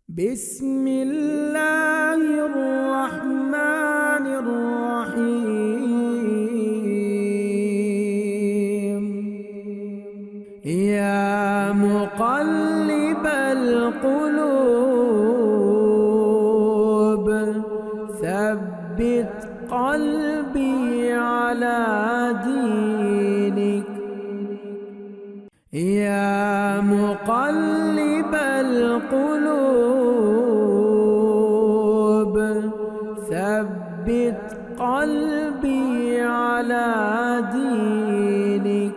بسم الله الرحمن الرحيم. يا مقلب القلوب ثبت قلبي على دينك. يا مقلب القلوب ثبت قلبي على دينك.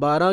12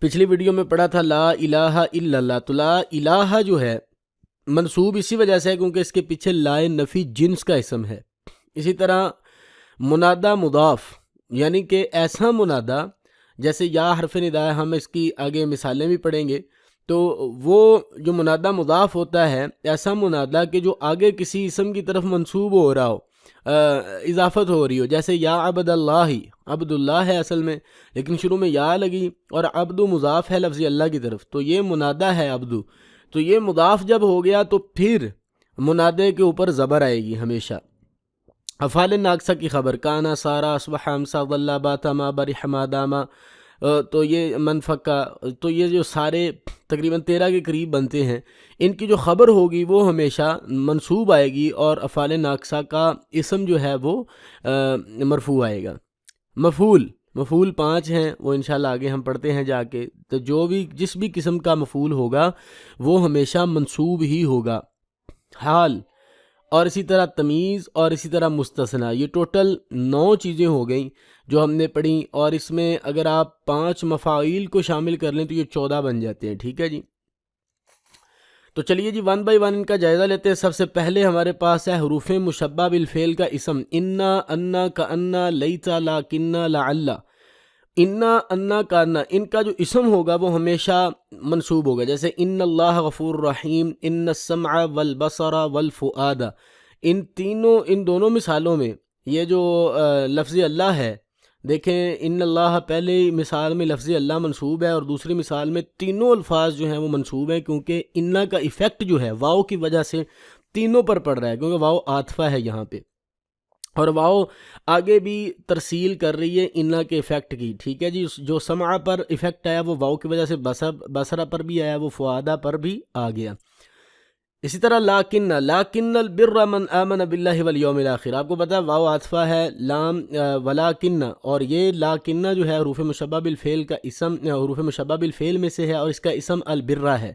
پچھلی ویڈیو میں پڑھا تھا لا الہ الا اللہ، تو لا الہ جو ہے منصوب اسی وجہ سے ہے کیونکہ اس کے پیچھے لائے نفی جنس کا اسم ہے۔ اسی طرح منادہ مضاف یعنی کہ ایسا منادہ جیسے یا حرف ندا ہے، ہم اس کی آگے مثالیں بھی پڑھیں گے، تو وہ جو منادہ مضاف ہوتا ہے ایسا منادہ کہ جو آگے کسی اسم کی طرف منصوب ہو رہا ہو، اضافت ہو رہی ہو، جیسے یا عبد اللہ، عبد اللہ ہے اصل میں لیکن شروع میں یا لگی اور عبد مضاف ہے لفظ اللہ کی طرف، تو یہ منادہ ہے عبد، تو یہ مضاف جب ہو گیا تو پھر منادے کے اوپر زبر آئے گی ہمیشہ۔ افعال ناقصہ کی خبر کانا سارا اصبح امسا ظل باتا ما برح ما داما، تو یہ منفقہ، تو یہ جو سارے تقریباً 13 کے قریب بنتے ہیں، ان کی جو خبر ہوگی وہ ہمیشہ منصوب آئے گی اور افعال ناقصہ کا اسم جو ہے وہ مرفوع آئے گا۔ مفعول 5 ہیں، وہ انشاءاللہ آگے ہم پڑھتے ہیں جا کے، تو جس بھی قسم کا مفعول ہوگا وہ ہمیشہ منصوب ہی ہوگا۔ حال اور اسی طرح تمیز اور اسی طرح مستثنیٰ، یہ ٹوٹل 9 چیزیں ہو گئیں جو ہم نے پڑھیں، اور اس میں اگر آپ 5 مفاعیل کو شامل کر لیں تو یہ 14 بن جاتے ہیں، ٹھیک ہے جی۔ تو چلیے جی 1 بائی 1 ان کا جائزہ لیتے ہیں۔ سب سے پہلے ہمارے پاس ہے حروف مشبہ بالفعل کا اسم، انا، انا، کانا، لیتا، لاکنہ، لعل۔ انا، انا، کانا، ان کا جو اسم ہوگا وہ ہمیشہ منصوب ہوگا، جیسے ان اللہ غفور رحیم، ان السمع والبصر والفؤاد۔ ان دونوں مثالوں میں یہ جو لفظ اللہ ہے، دیکھیں ان اللہ پہلے مثال میں لفظ اللہ منصوب ہے اور دوسری مثال میں تینوں الفاظ جو ہیں وہ منصوب ہیں، کیونکہ انا کا ایفیکٹ جو ہے واو کی وجہ سے تینوں پر پڑ رہا ہے، کیونکہ واو عاطفہ ہے یہاں پہ، اور واو آگے بھی ترسیل کر رہی ہے انا کے ایفیکٹ کی، ٹھیک ہے جی۔ جو سمع پر ایفیکٹ آیا وہ واو کی وجہ سے بصرہ پر بھی آیا، وہ فؤادہ پر بھی آ گیا۔ اسی طرح لاکن البر من آمن باللہ والیوم الاخر، آپ کو پتہ ہے واو عاطفہ ہے لام ولاکن، اور یہ لاکن جو ہے حروف مشبہ بالفعل کا اسم، حروف مشبہ بالفعل میں سے ہے، اور اس کا اسم البرہ ہے۔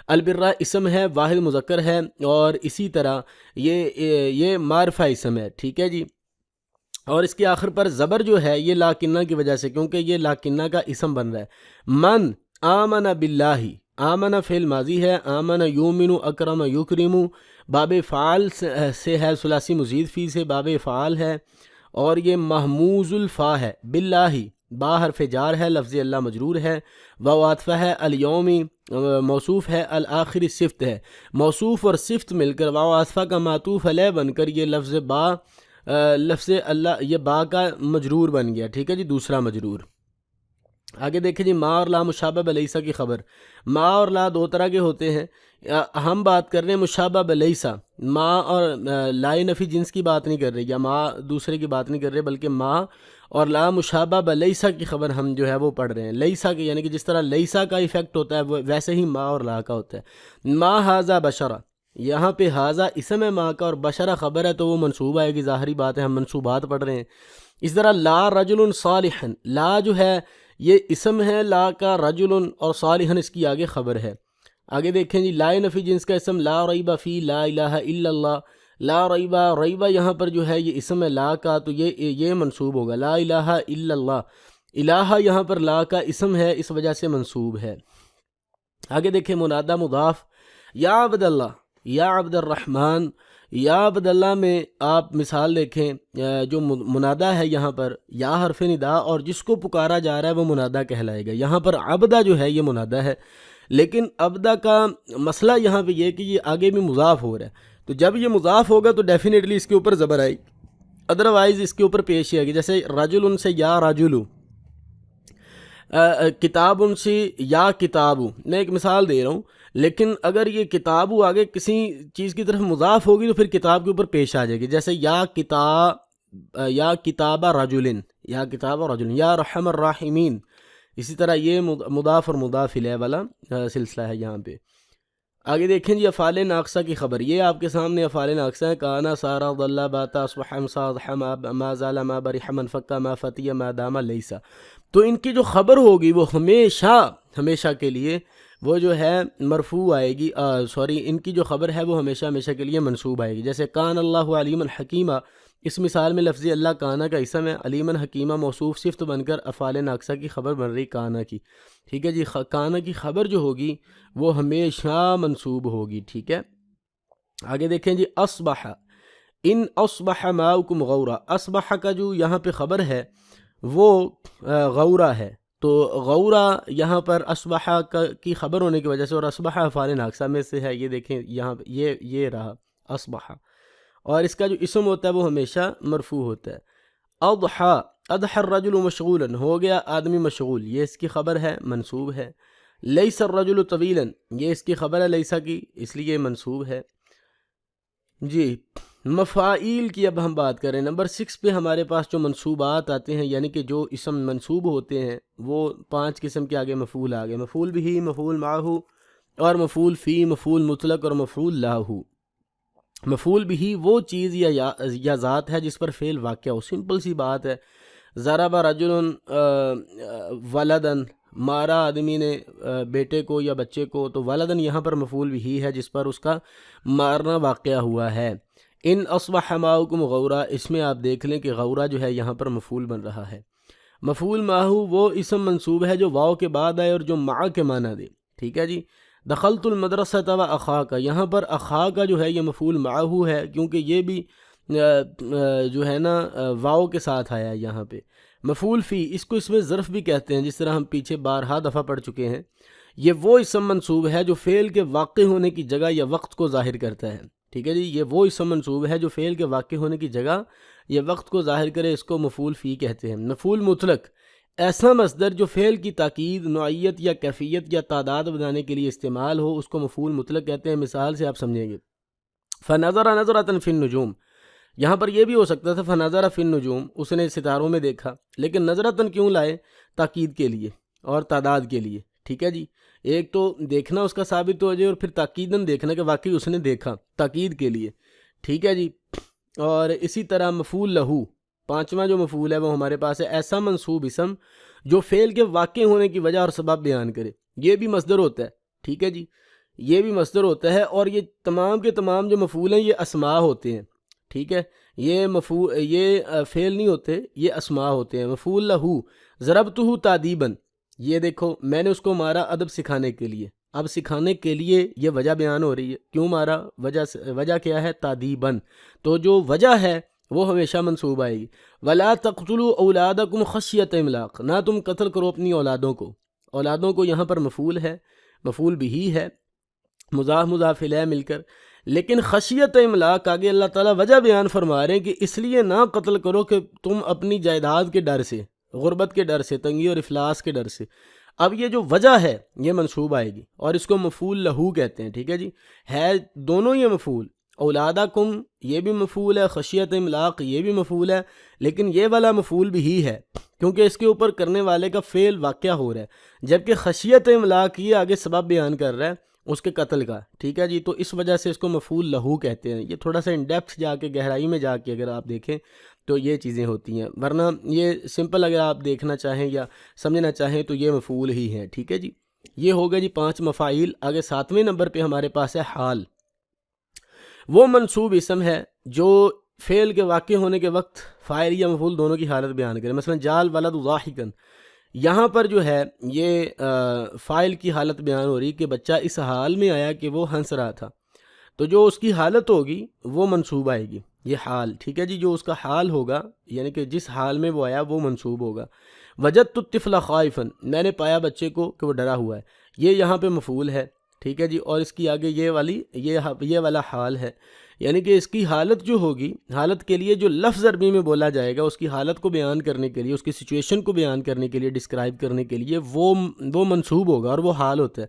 البرہ اسم ہے، واحد مذکر ہے، اور اسی طرح یہ معرفہ اسم ہے، ٹھیک ہے جی۔ اور اس کے آخر پر زبر جو ہے یہ لاکنہ کی وجہ سے، کیونکہ یہ لاکنہ کا اسم بن رہا ہے۔ من آمن باللہ، آمن فعل ماضی ہے، آمن یومن، اکرم یکرم، باب فعال سے ہے، ثلاثی مزید فی سے باب فعال ہے، اور یہ محموز الفا ہے۔ باللہ با حرف جار ہے، لفظ اللہ مجرور ہے، واو عاطفہ ہے، الیومی موصوف ہے، الآخری صفت ہے۔ موصوف اور صفت مل کر واو عاطفہ کا معطوف علیہ بن کر یہ لفظ اللہ یہ با کا مجرور بن گیا، ٹھیک ہے جی، دوسرا مجرور۔ آگے دیکھیں جی ما اور لا مشابہ بلیسا کی خبر۔ ما اور لا 2 طرح کے ہوتے ہیں، ہم بات کر رہے ہیں مشابہ بلیسا، ما اور لائے نفی جنس کی بات نہیں کر رہے، یا ما دوسرے کی بات نہیں کر رہے، بلکہ ما اور لا مشابہ بلیسا کی خبر ہم جو ہے وہ پڑھ رہے ہیں۔ لیسا کی یعنی کہ جس طرح لیسا کا ایفیکٹ ہوتا ہے ویسے ہی ما اور لا کا ہوتا ہے۔ ما ھذا بشرا، یہاں پہ ھذا اسم ہے ما کا اور بشرا خبر ہے تو وہ منصوب آئے گی، ظاہری بات ہے ہم منصوبات پڑھ رہے ہیں۔ اس طرح لا رجل صالح، لا جو ہے یہ اسم ہے لا کا، رجل اور صالحن اس کی آگے خبر ہے۔ آگے دیکھیں جی لائے نفی جنس کا اسم لا ریب فی لا الہ الا اللہ، لا ریبہ، ریبہ یہاں پر جو ہے یہ اسم ہے لا کا تو یہ منصوب ہوگا، لا الہ الا اللہ، الہ یہاں پر لا کا اسم ہے اس وجہ سے منصوب ہے۔ آگے دیکھیں منادہ مضاف، یا عبد اللہ، یا عبد الرحمن، یا عبد اللہ میں آپ مثال دیکھیں، جو منادہ ہے یہاں پر یا حرف ندا اور جس کو پکارا جا رہا ہے وہ منادہ کہلائے گا۔ یہاں پر عبدہ جو ہے یہ منادہ ہے، لیکن عبدہ کا مسئلہ یہاں پہ یہ کہ یہ آگے بھی مضاف ہو رہا ہے، تو جب یہ مضاف ہوگا تو ڈیفینیٹلی اس کے اوپر زبر آئے، ادروائز اس کے اوپر پیش ہی آئے گی، جیسے راجل ان سے یا راجلو، کتاب ان سے یا کتابو، میں ایک مثال دے رہا ہوں، لیکن اگر یہ کتابو آگے کسی چیز کی طرف مضاف ہوگی تو پھر کتاب کے اوپر پیش آ جائے گی، جیسے یا کتاب رجلن، یا کتاب رجلن، یا رحم الراحمین، اسی طرح یہ مضاف اور مضاف الیہ والا سلسلہ ہے یہاں پہ۔ آگے دیکھیں جی افعال ناقصہ کی خبر، یہ آپ کے سامنے افعال ناقصہ ہیں، کانا سارا ضل باتا اصبح امسا ضحى ما زال ما برح من فک ما فتی ما دام لیسا، تو ان کی جو خبر ہوگی وہ ہمیشہ کے لیے وہ جو ہے مرفوع آئے گی، ان کی جو خبر ہے وہ ہمیشہ کے لیے منصوب آئے گی، جیسے کان اللہ علیم الحکیمہ، اس مثال میں لفظ اللہ کانا کا اسم ہے، علیمن حکیمہ موصوف صفت بن کر افعال ناقصہ کی خبر بن رہی کانا کی، ٹھیک ہے جی۔ کانا کی خبر جو ہوگی وہ ہمیشہ منصوب ہوگی، ٹھیک ہے۔ آگے دیکھیں جی، اصبح، ان اصبح ماؤکم غورا، اصبح کا جو یہاں پہ خبر ہے وہ غورا ہے، تو غورا یہاں پر اصبح کی خبر ہونے کی وجہ سے، اور اصبح افعال ناقصہ میں سے ہے، یہ دیکھیں یہاں یہ رہا اصبح، اور اس کا جو اسم ہوتا ہے وہ ہمیشہ مرفوع ہوتا ہے۔ اضحى، اضحى الرجل مشغولا، ہو گیا آدمی مشغول، یہ اس کی خبر ہے، منصوب ہے۔ لیس الرجل طویلا، یہ اس کی خبر ہے لیسا کی، اس لیے منصوب ہے جی۔ مفاعیل کی اب ہم بات کریں، نمبر 6 پہ ہمارے پاس جو منصوبات آتے ہیں، یعنی کہ جو اسم منصوب ہوتے ہیں، وہ 5 قسم کے آگے مفعول آگے، مفعول بھی، مفعول معہ، اور مفعول فی، مفعول مطلق، اور مفعول لاہ۔ مفعول بھی وہ چیز یا ذات ہے جس پر فعل واقع ہو، سمپل سی بات ہے۔ ضرب رجل ولدن، مارا آدمی نے بیٹے کو یا بچے کو، تو ولدن یہاں پر مفعول بھی ہے جس پر اس کا مارنا واقع ہوا ہے۔ ان اصبح ماؤکم غورا، اس میں آپ دیکھ لیں کہ غورا جو ہے یہاں پر مفعول بن رہا ہے۔ مفعول ماہو وہ اسم منصوب ہے جو واو کے بعد آئے اور جو مع کے معنی دے، ٹھیک ہے جی۔ دخلت المدرسۃ و اخاک، یہاں پر اخاک جو ہے یہ مفعول معہ ہے، کیونکہ یہ بھی جو ہے نا واو کے ساتھ آیا ہے یہاں پہ۔ مفعول فی، اس کو اس میں ظرف بھی کہتے ہیں، جس طرح ہم پیچھے بارہا دفعہ پڑھ چکے ہیں۔ یہ وہ اسم منصوب ہے جو فعل کے واقع ہونے کی جگہ یا وقت کو ظاہر کرتا ہے، ٹھیک ہے جی۔ یہ وہ اسم منصوب ہے جو فعل کے واقع ہونے کی جگہ یا وقت کو ظاہر کرے، اس کو مفعول فی کہتے ہیں۔ مفعول مطلق، ایسا مصدر جو فعل کی تاکید، نوعیت یا کیفیت یا تعداد بتانے کے لیے استعمال ہو، اس کو مفعول مطلق کہتے ہیں۔ مثال سے آپ سمجھیں گے، فنظر نظرۃ فی النجوم، یہاں پر یہ بھی ہو سکتا تھا فنظر فی النجوم، اس نے ستاروں میں دیکھا، لیکن نظرۃ کیوں لائے؟ تاکید کے لیے اور تعداد کے لیے، ٹھیک ہے جی۔ ایک تو دیکھنا اس کا ثابت ہو جائے، اور پھر تاکیداً دیکھنا کہ واقعی اس نے دیکھا، تاکید کے لیے، ٹھیک ہے جی۔ اور اسی طرح مفعول لہو، 5واں جو مفعول ہے وہ ہمارے پاس ہے، ایسا منصوب اسم جو فعل کے واقع ہونے کی وجہ اور سبب بیان کرے، یہ بھی مصدر ہوتا ہے، ٹھیک ہے جی، یہ بھی مصدر ہوتا ہے۔ اور یہ تمام کے تمام جو مفعول ہیں یہ اسماء ہوتے ہیں، ٹھیک ہے، یہ فعل نہیں ہوتے، یہ اسماء ہوتے ہیں۔ مفعول لہو، ضربتہ تادیباً، یہ دیکھو میں نے اس کو مارا ادب سکھانے کے لیے، اب سکھانے کے لیے یہ وجہ بیان ہو رہی ہے، کیوں مارا، وجہ کیا ہے؟ تادیباً، تو جو وجہ ہے وہ ہمیشہ منصوب آئے گی۔ ولا تقتلوا اولادکم خشیۃ املاق، نہ تم قتل کرو اپنی اولادوں کو، اولادوں کو یہاں پر مفعول ہے، مفعول بھی ہے، مضاف مضاف الیہ مل کر، لیکن خشیت املاق آگے اللہ تعالیٰ وجہ بیان فرما رہے ہیں کہ اس لیے نہ قتل کرو کہ تم اپنی جائیداد کے ڈر سے، غربت کے ڈر سے، تنگی اور افلاس کے ڈر سے۔ اب یہ جو وجہ ہے یہ منصوب آئے گی، اور اس کو مفعول لہو کہتے ہیں، ٹھیک ہے جی۔ ہے دونوں یہ مفعول، اولادکم یہ بھی مفعول ہے، خشیت املاق یہ بھی مفعول ہے، لیکن یہ والا مفعول بھی ہے کیونکہ اس کے اوپر کرنے والے کا فعل واقع ہو رہا ہے، جبکہ خشیت املاق یہ آگے سبب بیان کر رہا ہے اس کے قتل کا، ٹھیک ہے جی۔ تو اس وجہ سے اس کو مفعول لہو کہتے ہیں۔ یہ تھوڑا سا ان ڈیپتھ جا کے، گہرائی میں جا کے اگر آپ دیکھیں تو یہ چیزیں ہوتی ہیں، ورنہ یہ سمپل اگر آپ دیکھنا چاہیں یا سمجھنا چاہیں تو یہ مفعول ہی ہے، ٹھیک ہے جی۔ یہ ہو گیا جی 5 مفاعیل۔ آگے 7ویں نمبر پہ ہمارے پاس ہے حال، وہ منصوب اسم ہے جو فعل کے واقع ہونے کے وقت فاعل یا مفعول دونوں کی حالت بیان کرے۔ مثلا جال ولد ضاحکن، یہاں پر جو ہے یہ فاعل کی حالت بیان ہو رہی کہ بچہ اس حال میں آیا کہ وہ ہنس رہا تھا، تو جو اس کی حالت ہوگی وہ منصوب آئے گی، یہ حال، ٹھیک ہے جی۔ جو اس کا حال ہوگا یعنی کہ جس حال میں وہ آیا وہ منصوب ہوگا۔ وجدت الطفل خائفا، میں نے پایا بچے کو کہ وہ ڈرا ہوا ہے، یہ یہاں پہ مفعول ہے، ٹھیک ہے جی۔ اور اس کی آگے یہ والا حال ہے، یعنی کہ اس کی حالت جو ہوگی، حالت کے لیے جو لفظ عربی میں بولا جائے گا اس کی حالت کو بیان کرنے کے لیے، اس کی سچویشن کو بیان کرنے کے لیے، ڈسکرائب کرنے کے لیے وہ منصوب ہوگا اور وہ حال ہوتا ہے۔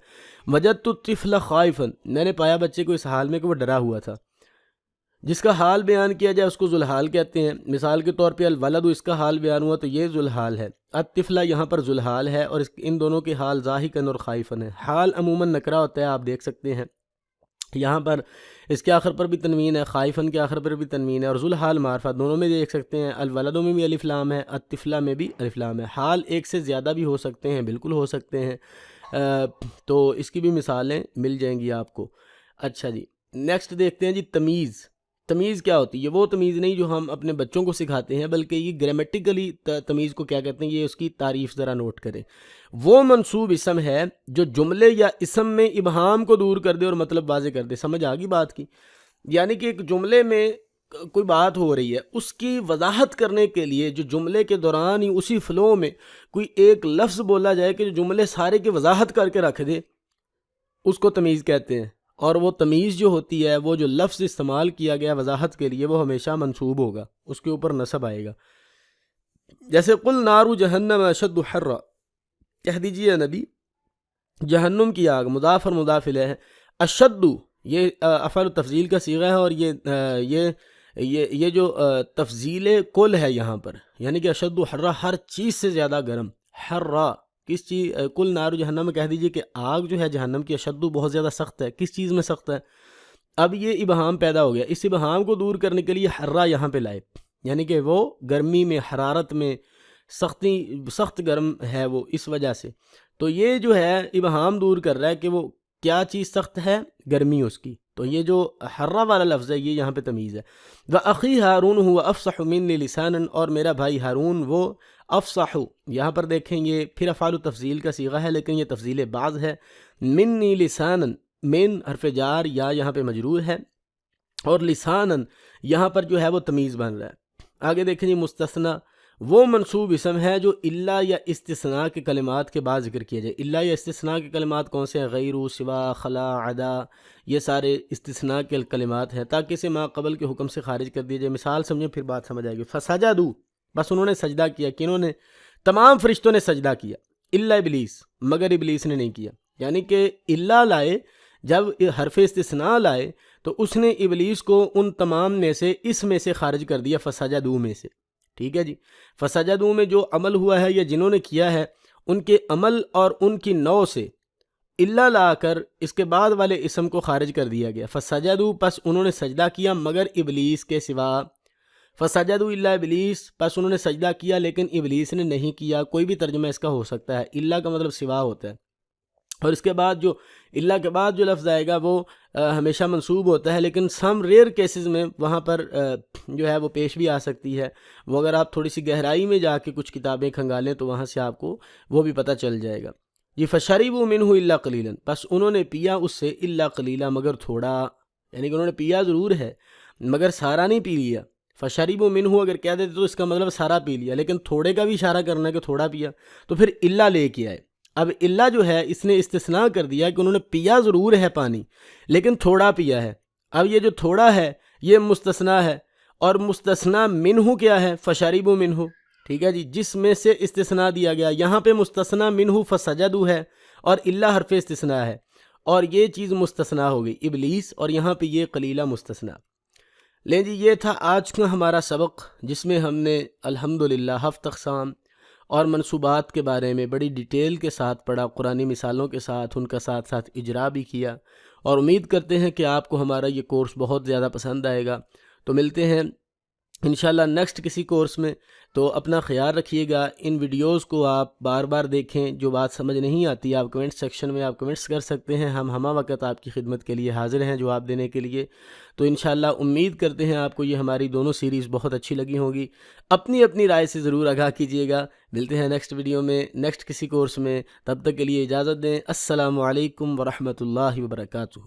وجدت الطفل خائفا، میں نے پایا بچے کو اس حال میں کہ وہ ڈرا ہوا تھا۔ جس کا حال بیان کیا جائے اس کو ذوالحال کہتے ہیں۔ مثال کے طور پہ الولد، اس کا حال بیان ہوا تو یہ ذوالحال ہے۔ الطفلہ یہاں پر ذوالحال ہے، اور ان دونوں کے حال ضاحکن اور خائفن ہے۔ حال عموماً نکرہ ہوتا ہے، آپ دیکھ سکتے ہیں یہاں پر اس کے آخر پر بھی تنوین ہے، خائفن کے آخر پر بھی تنوین ہے، اور ذوالحال معرفہ دونوں میں دیکھ سکتے ہیں، الولدوں میں بھی الف لام ہے، الطفلہ میں بھی الف لام ہے۔ حال ایک سے زیادہ بھی ہو سکتے ہیں، بالکل ہو سکتے ہیں، تو اس کی بھی مثالیں مل جائیں گی آپ کو۔ اچھا جی، نیکسٹ دیکھتے ہیں جی تمیز۔ تمیز کیا ہوتی ہے؟ وہ تمیز نہیں جو ہم اپنے بچوں کو سکھاتے ہیں، بلکہ یہ گرامیٹیکلی تمیز کو کیا کہتے ہیں، یہ اس کی تعریف ذرا نوٹ کریں۔ وہ منصوب اسم ہے جو جملے یا اسم میں ابہام کو دور کر دے اور مطلب واضح کر دے۔ سمجھ آ گئی بات کی؟ یعنی کہ ایک جملے میں کوئی بات ہو رہی ہے، اس کی وضاحت کرنے کے لیے جو جملے کے دوران ہی اسی فلو میں کوئی ایک لفظ بولا جائے کہ جو جملے سارے کی وضاحت کر کے رکھ دے، اس کو تمیز کہتے ہیں۔ اور وہ تمیز جو ہوتی ہے، وہ جو لفظ استعمال کیا گیا وضاحت کے لیے، وہ ہمیشہ منصوب ہوگا، اس کے اوپر نصب آئے گا۔ جیسے قل نار جہنم اشد حرا، کہہ دیجئے نبی جہنم کی آگ، مضاف اور مضاف الیہ ہے، اشد یہ افعال تفضیل کا صیغہ ہے، اور یہ جو تفضیل کل ہے یہاں پر، یعنی کہ اشد حرا ہر چیز سے زیادہ گرم، حرا کس چیز، کل نار جہنم کہہ دیجئے کہ آگ جو ہے جہنم کی، اشد بہت زیادہ سخت ہے، کس چیز میں سخت ہے؟ اب یہ ابہام پیدا ہو گیا، اس ابہام کو دور کرنے کے لیے حرا یہاں پہ لائے، یعنی کہ وہ گرمی میں، حرارت میں سخت گرم ہے وہ، اس وجہ سے تو یہ جو ہے ابہام دور کر رہا ہے کہ وہ کیا چیز سخت ہے، گرمی اس کی۔ تو یہ جو حرا والا لفظ ہے، یہ یہاں پہ تمیز ہے۔ وَأَخِي هَارُونُ هُوَ أَفْصَحُ مِنِّي لِسَانًا، اور میرا بھائی ہارون وہ افصح، یہاں پر دیکھیں یہ پھر افعال تفضیل کا صیغہ ہے، لیکن یہ تفضیل بعض ہے۔ منی لسانًا، من حرف جار، یا یہاں پہ مجرور ہے، اور لسانًا یہاں پر جو ہے وہ تمیز بن رہا ہے۔ آگے دیکھیں جی مستثنیٰ، وہ منصوب اسم ہے جو الا یا استثناء کے کلمات کے بعد ذکر کیا جائے۔ الا یا استثناء کے کلمات کون سے ہیں؟ غیر، سوا، خلا، عدا، یہ سارے استثناء کے کلمات ہیں، تاکہ اسے ما قبل کے حکم سے خارج کر دیا جائے۔ مثال سمجھیں پھر بات سمجھ آئے گی۔ فسجدوا، بس انہوں نے سجدہ کیا، کنہوں نے؟ تمام فرشتوں نے سجدہ کیا، الا ابلیس، مگر ابلیس نے نہیں کیا۔ یعنی کہ الا لائے، جب حرف استثناء لائے تو اس نے ابلیس کو ان تمام میں سے، اس میں سے خارج کر دیا، فسجدوا میں سے۔ ٹھیک ہے جی، فسجدوا میں جو عمل ہوا ہے یا جنہوں نے کیا ہے، ان کے عمل اور ان کی نوع سے الا لا کر اس کے بعد والے اسم کو خارج کر دیا گیا۔ فسجدوا، پس انہوں نے سجدہ کیا مگر ابلیس کے سوا۔ فسجدوا الا ابلیس، پس انہوں نے سجدہ کیا لیکن ابلیس نے نہیں کیا۔ کوئی بھی ترجمہ اس کا ہو سکتا ہے، الا کا مطلب سوا ہوتا ہے، اور اس کے بعد جو الا کے بعد جو لفظ آئے گا وہ ہمیشہ منصوب ہوتا ہے، لیکن سم ریئر کیسز میں وہاں پر جو ہے وہ پیش بھی آ سکتی ہے۔ وہ اگر آپ تھوڑی سی گہرائی میں جا کے کچھ کتابیں کھنگالیں تو وہاں سے آپ کو وہ بھی پتہ چل جائے گا۔ یہ فشربوا منہ الا قلیلا، بس انہوں نے پیا اس سے الا قلیلا، مگر تھوڑا، یعنی کہ انہوں نے پیا ضرور ہے مگر سارا نہیں پی لیا۔ فشربوا منہ اگر کہہ دیتے تو اس کا مطلب سارا پی لیا، لیکن تھوڑے کا بھی اشارہ کرنا ہے کہ تھوڑا پیا، تو پھر الا لے کے آئے۔ اب الا جو ہے اس نے استثناء کر دیا کہ انہوں نے پیا ضرور ہے پانی، لیکن تھوڑا پیا ہے۔ اب یہ جو تھوڑا ہے یہ مستثنیٰ ہے، اور مستثنیٰ منہ کیا ہے؟ فشربوا منہ۔ ٹھیک ہے جی، جس میں سے استثناء دیا گیا، یہاں پہ مستثنیٰ منہ فسجدوا ہے، اور الا حرف استثناء ہے، اور یہ چیز مستثنیٰ ہو گئی ابلیس، اور یہاں پہ یہ قلیلہ مستثنیٰ۔ لیں جی، یہ تھا آج کا ہمارا سبق، جس میں ہم نے الحمدللہ 7 اقسام اور منصوبات کے بارے میں بڑی ڈیٹیل کے ساتھ پڑھا، قرآنی مثالوں کے ساتھ، ان کا ساتھ ساتھ اجرا بھی کیا، اور امید کرتے ہیں کہ آپ کو ہمارا یہ کورس بہت زیادہ پسند آئے گا۔ تو ملتے ہیں انشاءاللہ نیکسٹ کسی کورس میں، تو اپنا خیال رکھیے گا۔ ان ویڈیوز کو آپ بار بار دیکھیں، جو بات سمجھ نہیں آتی آپ کمنٹ سیکشن میں آپ کمنٹس کر سکتے ہیں، ہم ہمہ وقت آپ کی خدمت کے لیے حاضر ہیں جواب دینے کے لیے۔ تو انشاءاللہ امید کرتے ہیں آپ کو یہ ہماری دونوں سیریز بہت اچھی لگی ہوں گی۔ اپنی اپنی رائے سے ضرور آگاہ کیجیے گا۔ ملتے ہیں نیکسٹ ویڈیو میں، نیکسٹ کسی کورس میں، تب تک کے لیے اجازت دیں۔ السلام علیکم ورحمۃ اللہ وبرکاتہ۔